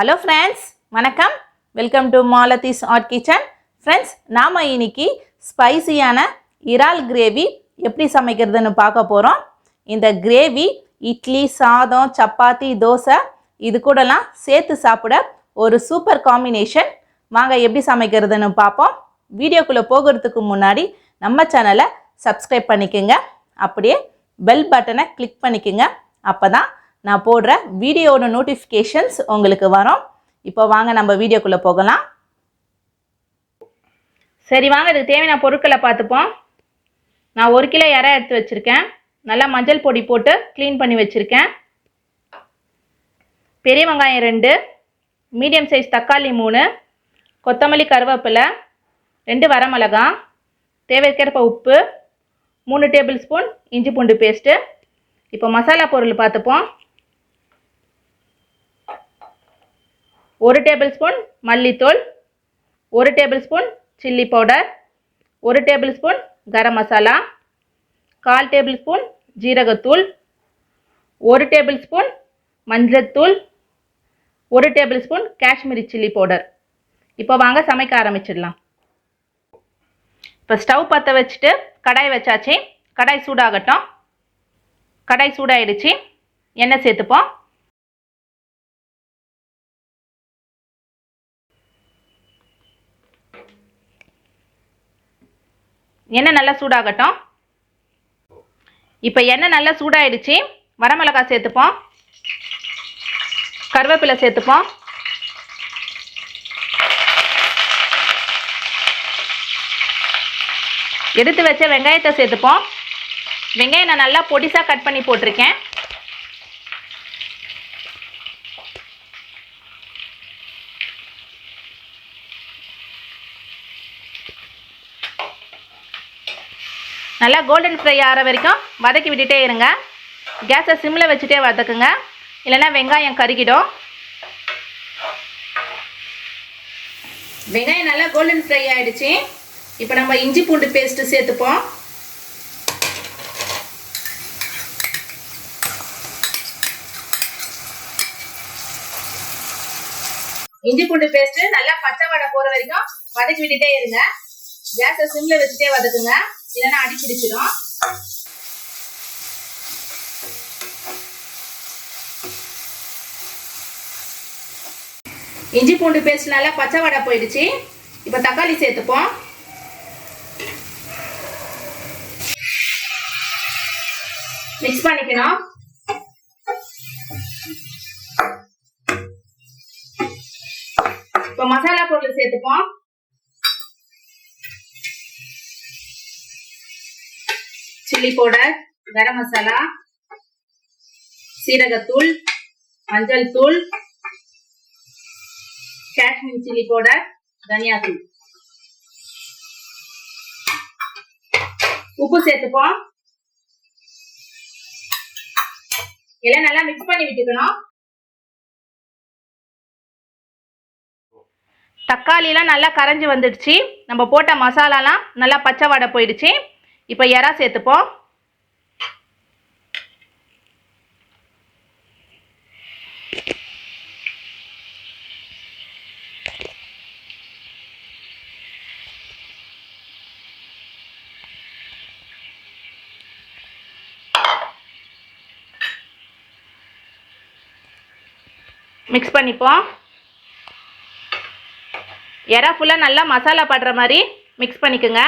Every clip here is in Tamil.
Hello friends, வணக்கம். Welcome to Malathy's Art Kitchen. Friends, நாம இன்னைக்கு ஸ்பைசியான இறால் கிரேவி எப்படி சமைக்கிறதுன்னு பார்க்க போறோம். இந்த கிரேவி இட்லி, சாதம், சப்பாத்தி, தோசை இது கூடலாம் சேர்த்து சாப்பிட ஒரு சூப்பர் காம்பினேஷன். வாங்க எப்படி சமைக்கிறதுன்னு பார்ப்போம். வீடியோக்குள்ள போகிறதுக்கு முன்னாடி நம்ம சேனலை சப்ஸ்கிரைப் பண்ணிக்கங்க. அப்படியே பெல் பட்டனை கிளிக் பண்ணிக்கங்க. அப்பதான் நான் போடுற வீடியோட நோட்டிஃபிகேஷன்ஸ் உங்களுக்கு வரும். இப்போ வாங்க நம்ம வீடியோக்குள்ளே போகலாம். சரி வாங்க, இதுக்கு தேவையான பொருட்களை பார்த்துப்போம். நான் 1 கிலோ இறை எடுத்து வச்சுருக்கேன். நல்லா மஞ்சள் பொடி போட்டு க்ளீன் பண்ணி வச்சுருக்கேன். பெரிய வெங்காயம் 2, மீடியம் சைஸ் தக்காளி 3, கொத்தமல்லி, கருவேப்பிலை, 2 வரமிளகாய், தேவைக்கேற்ப உப்பு, 3 டேபிள் ஸ்பூன் இஞ்சி பூண்டு பேஸ்ட்டு. இப்போ மசாலா பொருள் பார்த்துப்போம். 1 டேபிள் ஸ்பூன் மல்லித்தூள், 1 tablespoon chilli powder, 1 tablespoon garam masala, 1/4 tablespoon ஜீரகத்தூள், 1 டேபிள் ஸ்பூன் மஞ்சள்தூள், 1 tablespoon Kashmiri chilli powder. இப்போ வாங்க சமைக்க ஆரம்பிச்சிடலாம். இப்போ ஸ்டவ் பற்ற வச்சுட்டு கடாய் வச்சாச்சு. கடாய் சூடாகட்டும். கடாய் சூடாயிடுச்சு. எண்ணெய் சேர்த்துப்போம். எண்ணெய் நல்லா சூடாகட்டும். இப்போ எண்ணெய் நல்லா சூடாயிடுச்சு. வரமிளகாய் சேர்த்துப்போம். கருவேப்பிலை சேர்த்துப்போம். எடுத்து வச்ச வெங்காயத்தை சேர்த்துப்போம். வெங்காயம் நான் நல்லா பொடிசாக கட் பண்ணி போட்டிருக்கேன். நல்லா கோல்டன் ஃப்ரை ஆகிற வரைக்கும் வதக்கி விட்டுட்டே இருங்க. கேஸை சிம்மில் வச்சுட்டே வதக்குங்க, இல்லைன்னா வெங்காயம் கருகிடும். வெங்காயம் நல்லா கோல்டன் ஃப்ரை ஆகிடுச்சு. இப்போ நம்ம இஞ்சி பூண்டு பேஸ்ட்டு சேர்த்துப்போம். இஞ்சி பூண்டு பேஸ்ட்டு நல்லா பச்சை வாடை போகிற வரைக்கும் வதக்கி விட்டுட்டே இருங்க. கேஸை சிம்மில் வச்சுட்டே வதக்குங்க, இல்லைன்னா அடி பிடிச்சிடும். இஞ்சி பூண்டு பேஸ்ட் நல்லா பச்சை வடை போயிடுச்சு. இப்போ தக்காளி சேர்த்துப்போம். மிக்ஸ் பண்ணிக்கணும். இப்போ மசாலா பொருள் சேர்த்துப்போம். சில்லி பவுடர், கரம் மசாலா, சீரகத்தூள், மஞ்சள் தூள், காஷ்மீரி சில்லி பவுடர், தனியா தூள், உப்பு சேர்த்துப்போம். எல்லாம் நல்லா மிக்ஸ் பண்ணி விட்டுக்கணும். தக்காளிலாம் நல்லா கரைஞ்சி வந்துடுச்சு. நம்ம போட்ட மசாலாலாம் நல்லா பச்சை வாடை போயிடுச்சு. இப்போ இறா சேர்த்துப்போம். மிக்ஸ் பண்ணிப்போம். இறா ஃபுல்லாக நல்லா மசாலா படுற மாதிரி மிக்ஸ் பண்ணிக்கோங்க.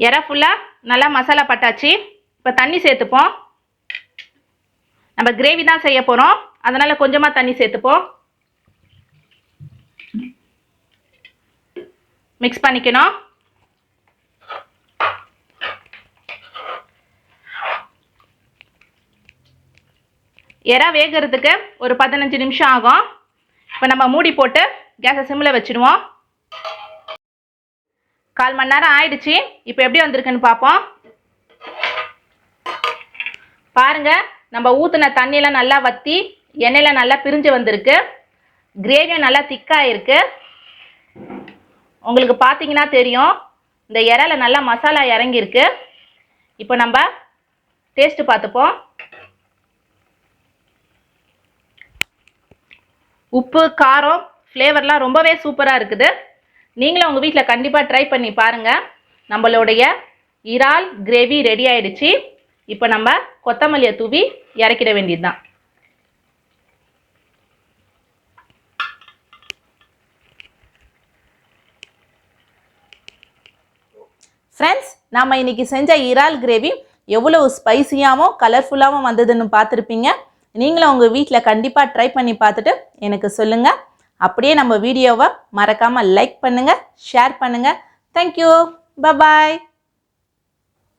இறை ஃபுல்லாக நல்லா மசாலா பட்டாச்சு. இப்போ தண்ணி சேர்த்துப்போம். நம்ம கிரேவி தான் செய்ய போகிறோம், அதனால் கொஞ்சமாக தண்ணி சேர்த்துப்போம். மிக்ஸ் பண்ணிக்கணும். இறை வேகிறதுக்கு ஒரு 15 நிமிஷம் ஆகும். இப்போ நம்ம மூடி போட்டு கேஸை சிம்மில் வச்சுடுவோம். 1/4 மணி நேரம் ஆயிடுச்சு. இப்போ எப்படி வந்திருக்குன்னு பார்ப்போம். பாருங்க, நம்ம ஊற்றின தண்ணியெல்லாம் நல்லா வற்றி எண்ணெயில் நல்லா பிரிஞ்சு வந்திருக்கு. கிரேவியும் நல்லா திக்காக இருக்குது. உங்களுக்கு பார்த்தீங்கன்னா தெரியும், இந்த இறால நல்லா மசாலா இறங்கியிருக்கு. இப்போ நம்ம டேஸ்ட்டு பார்த்துப்போம். உப்பு, காரம், ஃப்ளேவர்லாம் ரொம்பவே சூப்பராக இருக்குது. நீங்களும் உங்கள் வீட்டில் கண்டிப்பாக ட்ரை பண்ணி பாருங்கள். நம்மளுடைய இறால் கிரேவி ரெடி ஆயிடுச்சு. இப்போ நம்ம கொத்தமல்லியை தூவி இறக்கிட வேண்டியது தான். ஃப்ரெண்ட்ஸ், நம்ம இன்னைக்கு செஞ்ச இறால் கிரேவி எவ்வளவு ஸ்பைசியாகவும் கலர்ஃபுல்லாகவும் வந்ததுன்னு பார்த்துருப்பீங்க. நீங்களும் உங்கள் வீட்டில் கண்டிப்பாக ட்ரை பண்ணி பார்த்துட்டு எனக்கு சொல்லுங்கள். அப்படியே நம்ம வீடியோவை மறக்காமல் லைக் பண்ணுங்கள், ஷேர் பண்ணுங்கள். தேங்க்யூ. பாய்.